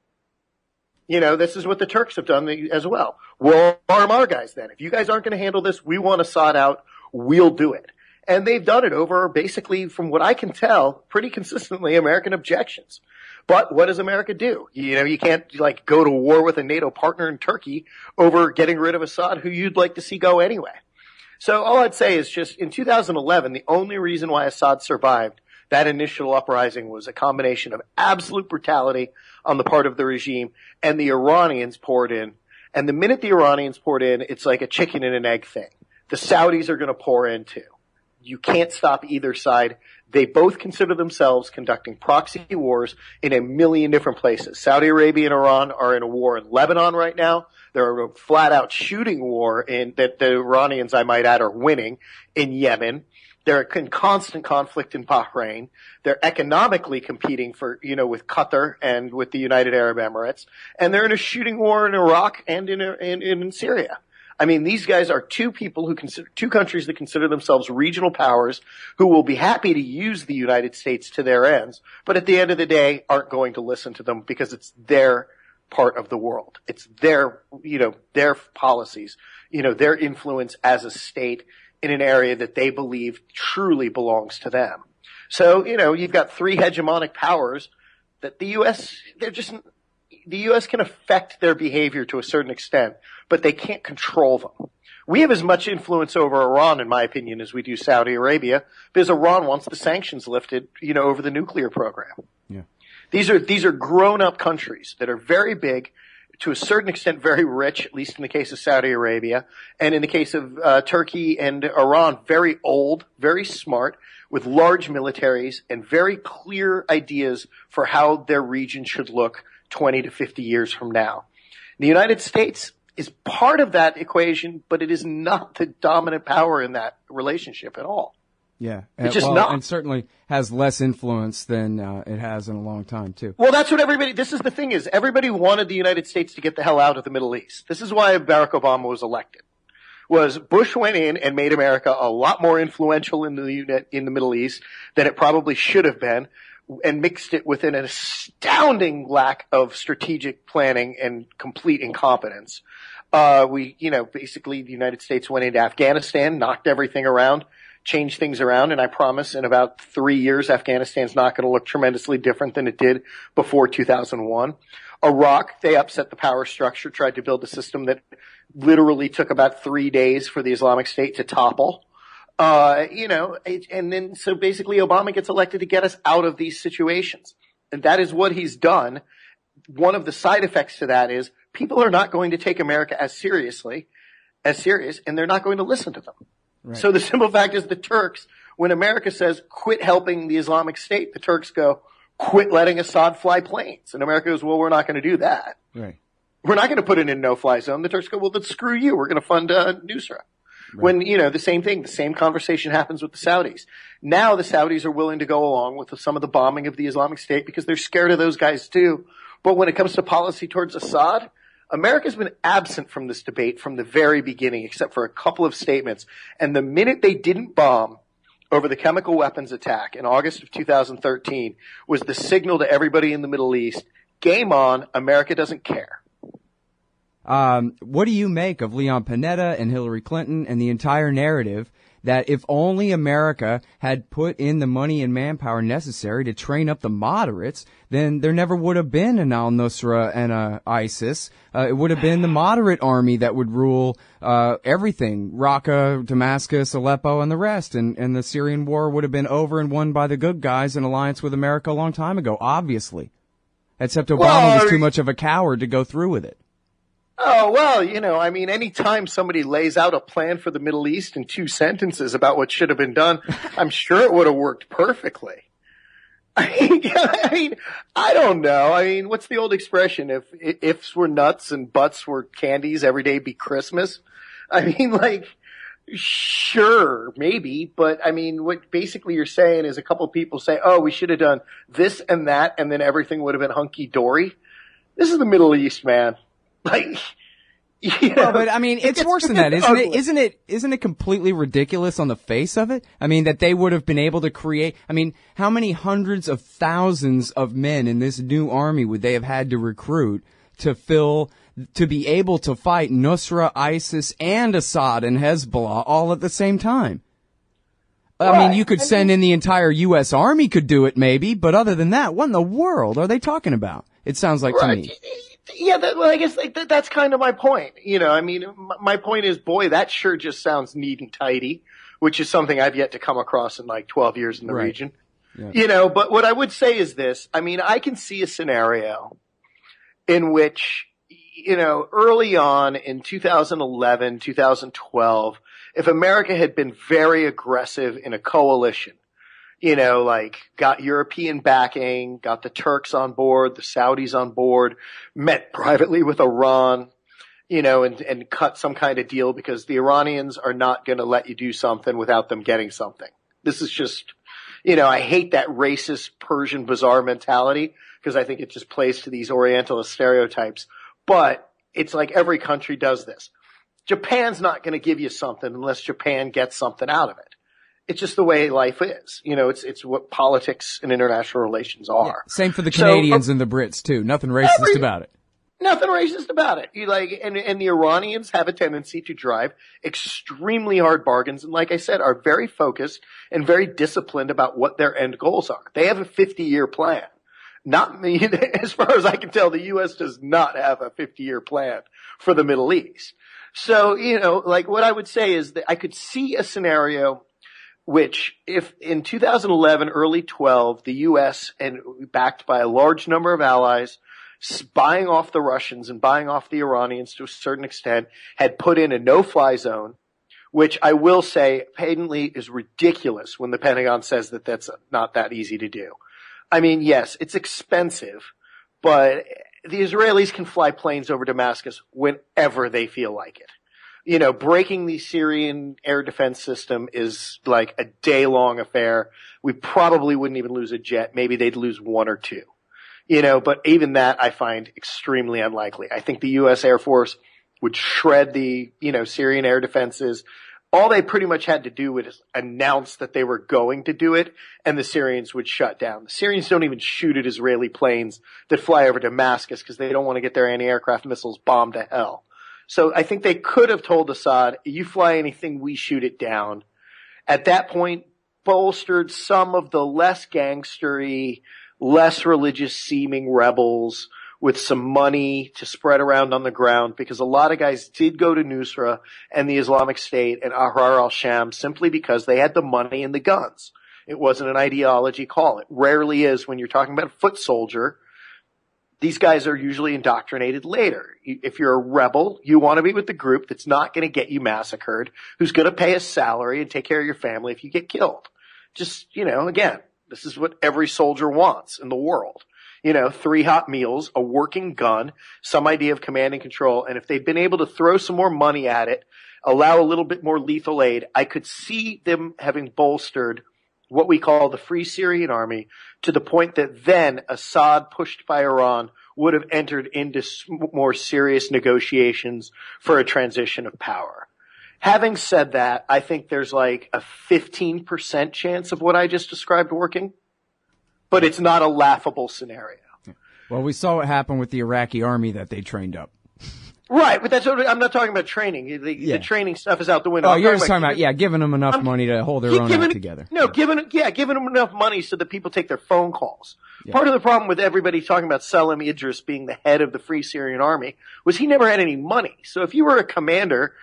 This is what the Turks have done as well. We'll arm our guys then. If you guys aren't going to handle this, we want Assad out, we'll do it. And they've done it over, basically, from what I can tell, pretty consistently American objections. But what does America do? You can't, go to war with a NATO partner in Turkey over getting rid of Assad, who you'd like to see go anyway. So all I'd say is just in 2011, the only reason why Assad survived that initial uprising was a combination of absolute brutality on the part of the regime, and the Iranians poured in. And the minute the Iranians poured in, it's like a chicken and an egg thing. The Saudis are going to pour in too. You can't stop either side. They both consider themselves conducting proxy wars in a million different places. Saudi Arabia and Iran are in a war in Lebanon right now. They're a flat-out shooting war that the Iranians, I might add, are winning in Yemen. They're in constant conflict in Bahrain. They're economically competing with Qatar and with the United Arab Emirates. And they're in a shooting war in Iraq and in Syria. I mean, these guys are two countries that consider themselves regional powers who will be happy to use the United States to their ends, but at the end of the day aren't going to listen to them because it's their part of the world. It's their policies, their influence as a state in an area that they believe truly belongs to them. So, you've got three hegemonic powers that the U.S. can affect their behavior to a certain extent, but they can't control them. We have as much influence over Iran, in my opinion, as we do Saudi Arabia, because Iran wants the sanctions lifted, over the nuclear program.
Yeah.
These are grown-up countries that are very big, to a certain extent very rich, at least in the case of Saudi Arabia, and in the case of Turkey and Iran, very old, very smart, with large militaries and very clear ideas for how their region should look 20 to 50 years from now. The United States is part of that equation, but it is not the dominant power in that relationship at all.
Yeah.
It's just not.
And certainly has less influence than it has in a long time, too.
Well, that's what this is the thing is, everybody wanted the United States to get the hell out of the Middle East. This is why Barack Obama was elected. Bush went in and made America a lot more influential in the Middle East than it probably should have been, and mixed it with an astounding lack of strategic planning and complete incompetence. Basically the United States went into Afghanistan, knocked everything around, changed things around, and I promise in about 3 years, Afghanistan's not going to look tremendously different than it did before 2001. Iraq, they upset the power structure, tried to build a system that literally took about 3 days for the Islamic State to topple. And then so basically Obama gets elected to get us out of these situations. And that is what he's done. One of the side effects to that is people are not going to take America as serious, and they're not going to listen to them. Right. So the simple fact is the Turks, when America says quit helping the Islamic State, the Turks go, quit letting Assad fly planes. And America goes, well, we're not going to do that. Right. We're not going to put it in no-fly zone. The Turks go, well, then screw you. We're going to fund Nusra. Right. When, the same conversation happens with the Saudis. Now the Saudis are willing to go along with some of the bombing of the Islamic State because they're scared of those guys too. But when it comes to policy towards Assad, America's been absent from this debate from the very beginning, except for a couple of statements. And the minute they didn't bomb over the chemical weapons attack in August of 2013 was the signal to everybody in the Middle East, game on, America doesn't care.
What do you make of Leon Panetta and Hillary Clinton and the entire narrative that if only America had put in the money and manpower necessary to train up the moderates, then there never would have been an al-Nusra and ISIS. It would have been the moderate army that would rule everything, Raqqa, Damascus, Aleppo, and the rest. And the Syrian war would have been over and won by the good guys in alliance with America a long time ago, obviously. except Obama was too much of a coward to go through with it.
Oh, well, I mean, anytime somebody lays out a plan for the Middle East in 2 sentences about what should have been done, I'm sure it would have worked perfectly. I mean, I don't know. I mean, what's the old expression? If ifs were nuts and buts were candies, every day be Christmas. I mean, like, sure, maybe, but I mean, what basically you're saying is a couple of people say, oh, we should have done this and that, and then everything would have been hunky-dory. This is the Middle East, man. Like,
well, but I mean, it's worse than that, isn't it? Isn't it completely ridiculous on the face of it? I mean, that they would have been able to create. I mean, how many hundreds of thousands of men in this new army would they have had to recruit to be able to fight Nusra, ISIS, and Assad and Hezbollah all at the same time? I mean, you could send in the entire U.S. Army could do it maybe, but other than that, what in the world are they talking about? It sounds like to me.
Yeah, well, I guess that's kind of my point. I mean, my point is, boy, that sure just sounds neat and tidy, which is something I've yet to come across in like 12 years in the region. Yeah. But what I would say is this. I mean, I can see a scenario in which, early on in 2011, 2012, if America had been very aggressive in a coalition, like got European backing, got the Turks on board, the Saudis on board, met privately with Iran, and cut some kind of deal because the Iranians are not going to let you do something without them getting something. This is just, I hate that racist Persian bazaar mentality because I think it just plays to these Orientalist stereotypes. But it's like every country does this. Japan's not going to give you something unless Japan gets something out of it. It's just the way life is. It's what politics and international relations are.
Yeah, same for the Canadians and the Brits too. Nothing racist about it.
Nothing racist about it. And the Iranians have a tendency to drive extremely hard bargains and, like I said, are very focused and very disciplined about what their end goals are. They have a 50-year plan. Not me, as far as I can tell, the U.S. does not have a 50-year plan for the Middle East. So, what I would say is that I could see a scenario which, if in 2011, early 12, the U.S., and backed by a large number of allies, buying off the Russians and buying off the Iranians to a certain extent, had put in a no-fly zone, which I will say patently is ridiculous when the Pentagon says that that's not that easy to do. I mean, yes, it's expensive, but the Israelis can fly planes over Damascus whenever they feel like it. Breaking the Syrian air defense system is like a day-long affair. We probably wouldn't even lose a jet. Maybe they'd lose one or two. But even that I find extremely unlikely. I think the U.S. Air Force would shred the, Syrian air defenses. All they pretty much had to do was announce that they were going to do it, and the Syrians would shut down. The Syrians don't even shoot at Israeli planes that fly over Damascus because they don't want to get their anti-aircraft missiles bombed to hell. So I think they could have told Assad, you fly anything, we shoot it down. At that point, bolstered some of the less gangstery, less religious seeming rebels with some money to spread around on the ground, because a lot of guys did go to Nusra and the Islamic State and Ahrar al-Sham simply because they had the money and the guns. It wasn't an ideology call. It rarely is when you're talking about a foot soldier. These guys are usually indoctrinated later. If you're a rebel, you want to be with the group that's not going to get you massacred, who's going to pay a salary and take care of your family if you get killed. Just, again, this is what every soldier wants in the world. 3 hot meals, a working gun, some idea of command and control. And if they've been able to throw some more money at it, allow a little bit more lethal aid, I could see them having bolstered what we call the Free Syrian Army to the point that then Assad, pushed by Iran, would have entered into more serious negotiations for a transition of power. Having said that, I think there's like a 15% chance of what I just described working, but it's not a laughable scenario.
Well, we saw what happened with the Iraqi army that they trained up.
Right, but I'm not talking about training. The training stuff is out the window.
Oh, you're just talking about giving them enough money to hold their own act together.
No, giving them enough money so that people take their phone calls. Yeah. Part of the problem with everybody talking about Salam Idris being the head of the Free Syrian Army was he never had any money. So if you were a commander,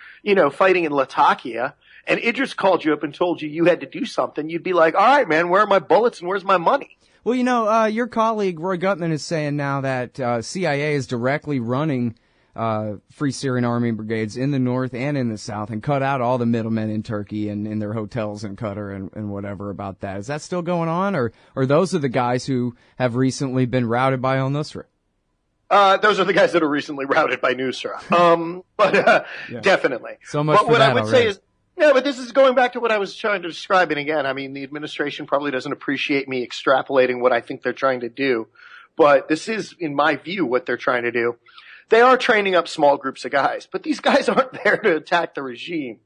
fighting in Latakia, and Idris called you up and told you had to do something, you'd be like, all right, man, where are my bullets and where's my money?
Well, your colleague Roy Gutman is saying now that CIA is directly running Free Syrian Army brigades in the north and in the south, and cut out all the middlemen in Turkey and in their hotels in Qatar and whatever about that. Is that still going on, or those are the guys who have recently been routed by al-Nusra?
Those are the guys that are recently routed by Nusra. Yeah. Definitely.
So much for
what
that
I would
already.
say is, no, but this is going back to what I was trying to describe. And again, I mean, the administration probably doesn't appreciate me extrapolating what I think they're trying to do. But this is, in my view, what they're trying to do. They are training up small groups of guys, but these guys aren't there to attack the regime.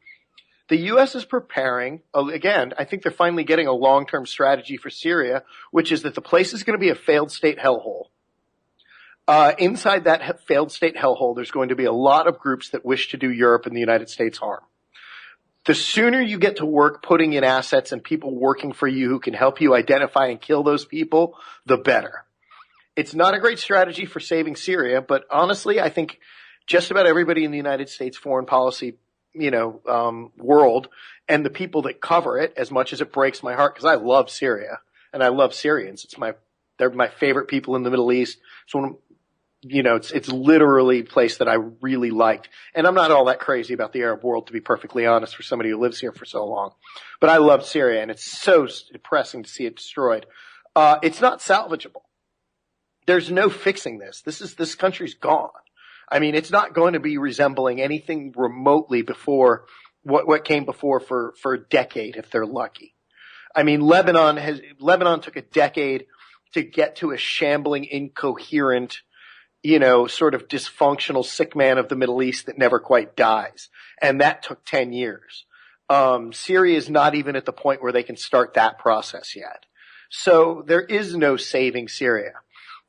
The U.S. is preparing, again, I think they're finally getting a long-term strategy for Syria, which is that the place is going to be a failed state hellhole. Inside that failed state hellhole, there's going to be a lot of groups that wish to do Europe and the United States harm. The sooner you get to work putting in assets and people working for you who can help you identify and kill those people, the better. It's not a great strategy for saving Syria, but honestly, I think just about everybody in the United States foreign policy, world and the people that cover it, as much as it breaks my heart, because I love Syria and I love Syrians. They're my favorite people in the Middle East. It's literally a place that I really liked. And I'm not all that crazy about the Arab world, to be perfectly honest, for somebody who lives here for so long. But I love Syria, and it's so depressing to see it destroyed. It's not salvageable. There's no fixing this. This country's gone. I mean, it's not going to be resembling anything remotely before what came before for a decade, if they're lucky. I mean, Lebanon took a decade to get to a shambling, incoherent, sort of dysfunctional sick man of the Middle East that never quite dies. And that took 10 years. Syria is not even at the point where they can start that process yet. So there is no saving Syria.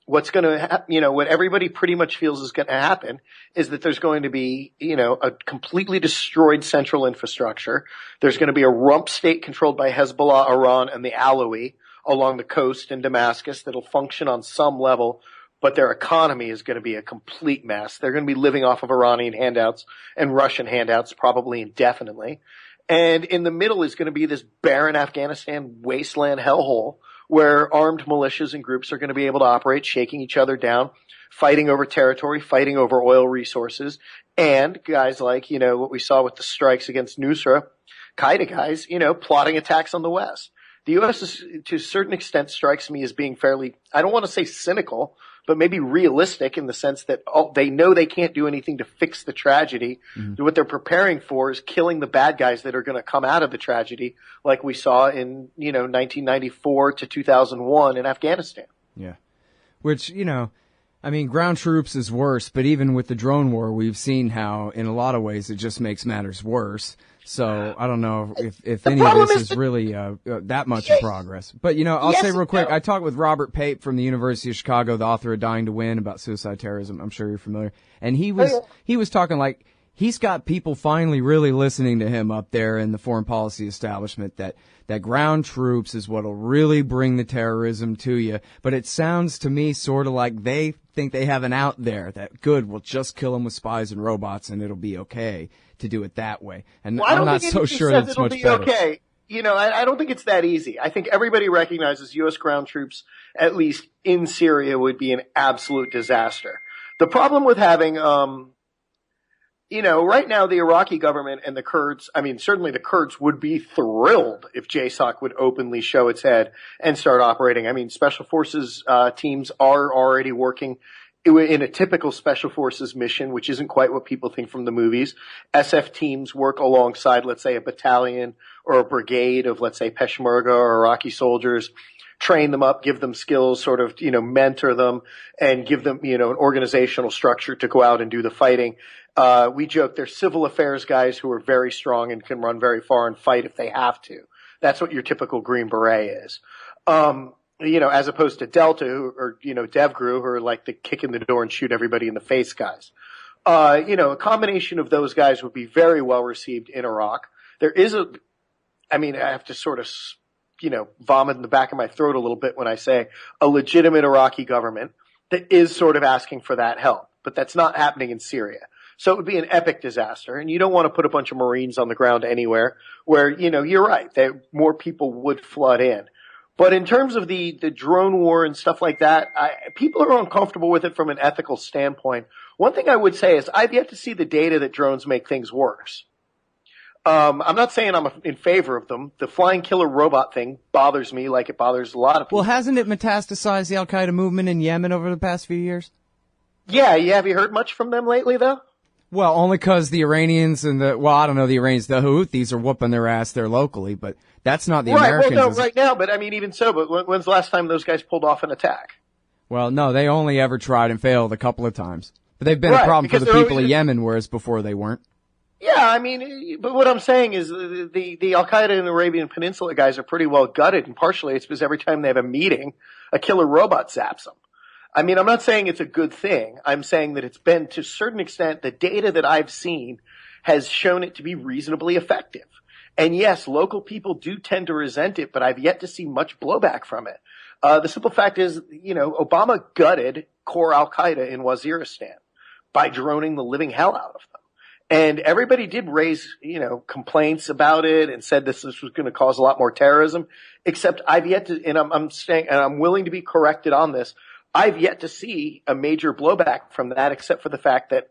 What's going to what everybody pretty much feels is going to happen is that there's going to be, a completely destroyed central infrastructure. There's going to be a rump state controlled by Hezbollah, Iran, and the Alawi along the coast in Damascus that'll function on some level, but their economy is going to be a complete mess. They're going to be living off of Iranian handouts and Russian handouts probably indefinitely. And in the middle is going to be this barren Afghanistan wasteland hellhole where armed militias and groups are going to be able to operate, shaking each other down, fighting over territory, fighting over oil resources, and guys like, what we saw with the strikes against Nusra, Qaeda guys, plotting attacks on the West. The U.S. is, to a certain extent, strikes me as being fairly, I don't want to say cynical, but maybe realistic in the sense that they know they can't do anything to fix the tragedy. Mm-hmm. What they're preparing for is killing the bad guys that are going to come out of the tragedy, like we saw in, 1994 to 2001 in Afghanistan.
Yeah. Which, ground troops is worse, but even with the drone war, we've seen how, in a lot of ways, it just makes matters worse. So I don't know if any of this is really that much progress. But, I'll say real quick, I talked with Robert Pape from the University of Chicago, the author of Dying to Win, about suicide terrorism. I'm sure you're familiar. And he was talking like he's got people finally really listening to him up there in the foreign policy establishment that ground troops is what'll really bring the terrorism to you. But it sounds to me sort of like they think they have an out there that good, we'll just kill them with spies and robots and it'll be okay to do it that way. And I'm not so sure that it's much better.
Okay. I don't think it's that easy. I think everybody recognizes U.S. ground troops, at least in Syria, would be an absolute disaster. The problem with having, right now the Iraqi government and the Kurds, certainly the Kurds would be thrilled if JSOC would openly show its head and start operating. Special forces teams are already working in a typical special forces mission, which isn't quite what people think from the movies. SF teams work alongside, let's say, a battalion or a brigade of, let's say, Peshmerga or Iraqi soldiers, train them up, give them skills, sort of, mentor them, and give them, an organizational structure to go out and do the fighting. We joke they're civil affairs guys who are very strong and can run very far and fight if they have to. That's what your typical Green Beret is. As opposed to Delta or DevGru, who are like the kick in the door and shoot everybody in the face guys. A combination of those guys would be very well received in Iraq. There is I have to sort of, vomit in the back of my throat a little bit when I say a legitimate Iraqi government that is sort of asking for that help, but that's not happening in Syria. So it would be an epic disaster, and you don't want to put a bunch of Marines on the ground anywhere where, you're right, that more people would flood in. But in terms of the drone war and stuff like that, people are uncomfortable with it from an ethical standpoint. One thing I would say is I've yet to see the data that drones make things worse. I'm not saying I'm in favor of them. The flying killer robot thing bothers me like it bothers a lot of people.
Well, hasn't it metastasized the al-Qaeda movement in Yemen over the past few years?
Yeah, have you heard much from them lately, though?
Well, only because the Iranians and I don't know the Iranians, the Houthis are whooping their ass there locally, but that's not the Americans.
Well, no, right now, but I mean, even so, but when's the last time those guys pulled off an attack?
Well, no, they only ever tried and failed a couple of times. But they've been a problem for the people of Yemen, whereas before they weren't.
Yeah, I mean, but what I'm saying is the Al-Qaeda and Arabian Peninsula guys are pretty well gutted, and partially it's because every time they have a meeting, a killer robot zaps them. I mean, I'm not saying it's a good thing. I'm saying that it's been, to a certain extent, the data that I've seen has shown it to be reasonably effective. And yes, local people do tend to resent it, but I've yet to see much blowback from it. The simple fact is, Obama gutted core Al-Qaeda in Waziristan by droning the living hell out of them. And everybody did raise, complaints about it and said this was going to cause a lot more terrorism, except I've yet to, and I'm saying, and I'm willing to be corrected on this, I've yet to see a major blowback from that, except for the fact that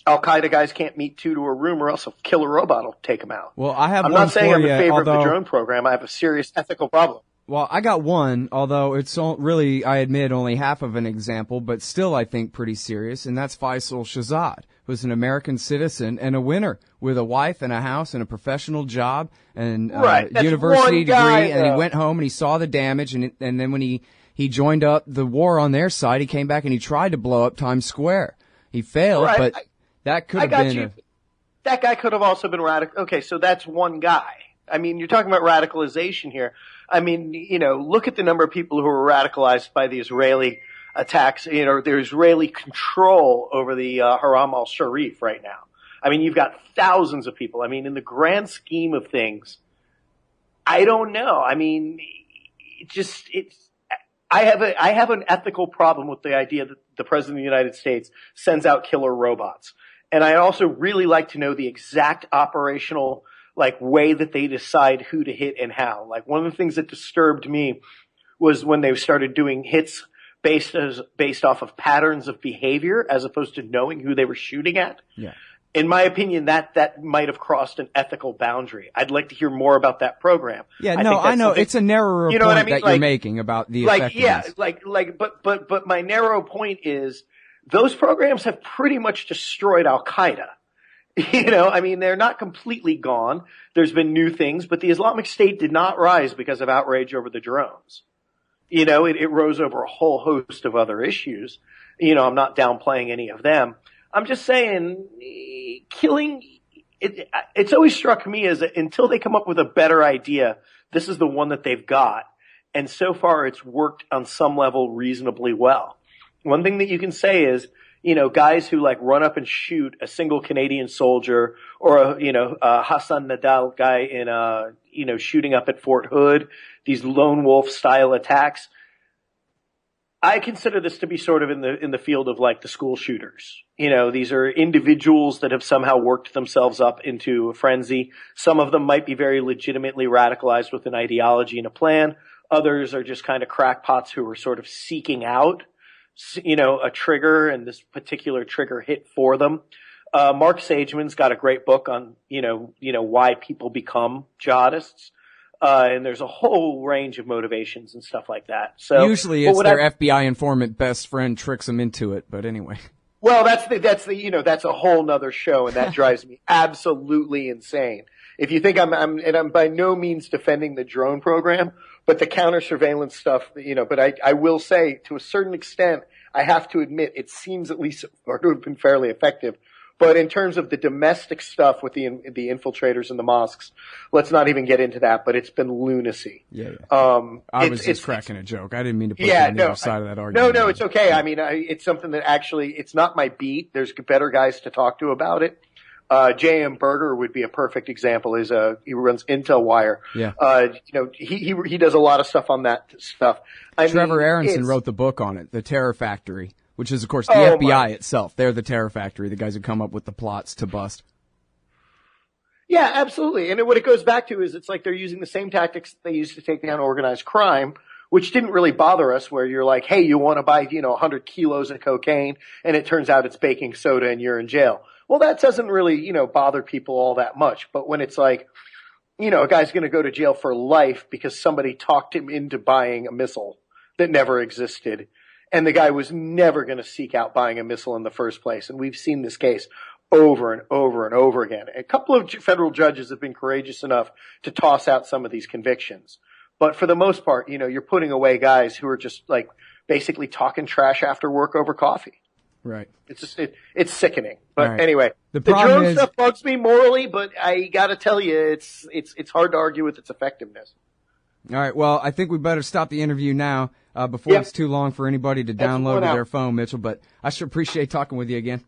Al-Qaeda guys can't meet two to a room or else a killer robot will take them out.
Well, I'm
not saying I'm in favor of the drone program. I have a serious ethical problem.
Well, I got one, although it's really, I admit, only half of an example, but still I think pretty serious, and that's Faisal Shahzad, who's an American citizen and a winner with a wife and a house and a professional job and university degree, and he went home and he saw the damage, and then when he joined up the war on their side, he came back and he tried to blow up Times Square. He failed, but that could have been
that guy could have also been radical. Okay, so that's one guy. I mean, you're talking about radicalization here. I mean, look at the number of people who were radicalized by the Israeli attacks, the Israeli control over the Haram al-Sharif right now. I mean, you've got thousands of people. I mean, in the grand scheme of things, I don't know. I mean, I have an ethical problem with the idea that the President of the United States sends out killer robots. And I also really like to know the exact operational way that they decide who to hit and how. Like, one of the things that disturbed me was when they started doing hits based off of patterns of behavior as opposed to knowing who they were shooting at.
Yeah.
In my opinion, that might have crossed an ethical boundary. I'd like to hear more about that program.
Yeah, I know. It's a narrower point that you're making about the effectiveness.
But my narrow point is those programs have pretty much destroyed Al-Qaeda. I mean, they're not completely gone. There's been new things, but the Islamic State did not rise because of outrage over the drones. It rose over a whole host of other issues. I'm not downplaying any of them. I'm just saying, it's always struck me as until they come up with a better idea, this is the one that they've got. And so far it's worked on some level reasonably well. One thing that you can say is, guys who run up and shoot a single Canadian soldier or a Hassan Nadal guy in shooting up at Fort Hood, these lone wolf style attacks. I consider this to be sort of in the field of the school shooters. These are individuals that have somehow worked themselves up into a frenzy. Some of them might be very legitimately radicalized with an ideology and a plan. Others are just kind of crackpots who are sort of seeking out a trigger, and this particular trigger hit for them. Mark Sageman's got a great book on, why people become jihadists. And there's a whole range of motivations and stuff like that. So
usually it's their FBI informant best friend tricks them into it, but anyway.
Well, that's a whole nother show, and that drives me absolutely insane. If you think I'm by no means defending the drone program, but the counter surveillance stuff, but I will say to a certain extent, I have to admit it seems at least or to have been fairly effective. But in terms of the domestic stuff with the infiltrators in the mosques, let's not even get into that, but it's been lunacy.
Yeah. I was just cracking a joke. I didn't mean to put you on the other side of that argument.
No, it's okay. I mean, it's something that actually, it's not my beat. There's better guys to talk to about it. J.M. Berger would be a perfect example. He runs Intel Wire.
Yeah.
He does a lot of stuff on that stuff.
Trevor Aronson wrote the book on it, The Terror Factory, which is, of course, the FBI itself. They're the Terror Factory, the guys who come up with the plots to bust.
Yeah, absolutely. And what it goes back to is it's like they're using the same tactics they used to take down organized crime, which didn't really bother us, where you're like, hey, you want to buy, 100 kilos of cocaine, and it turns out it's baking soda and you're in jail. Well, that doesn't really, bother people all that much. But when it's like, a guy's going to go to jail for life because somebody talked him into buying a missile that never existed, and the guy was never going to seek out buying a missile in the first place. And we've seen this case over and over and over again. A couple of federal judges have been courageous enough to toss out some of these convictions. But for the most part, you're putting away guys who are just like basically talking trash after work over coffee.
Right.
It's just, it's sickening. But
right.
anyway, the drone stuff bugs me morally, but I got to tell you, it's hard to argue with its effectiveness.
All right. Well, I think we better stop the interview now before it's too long for anybody to download to their phone, Mitchell. But I sure appreciate talking with you again.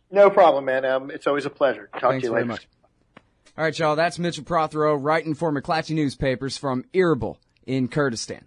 No problem, man. It's always a pleasure. Talk to you later. Thanks very much. All right, y'all. That's Mitchell Prothero writing for McClatchy Newspapers from Erbil in Kurdistan.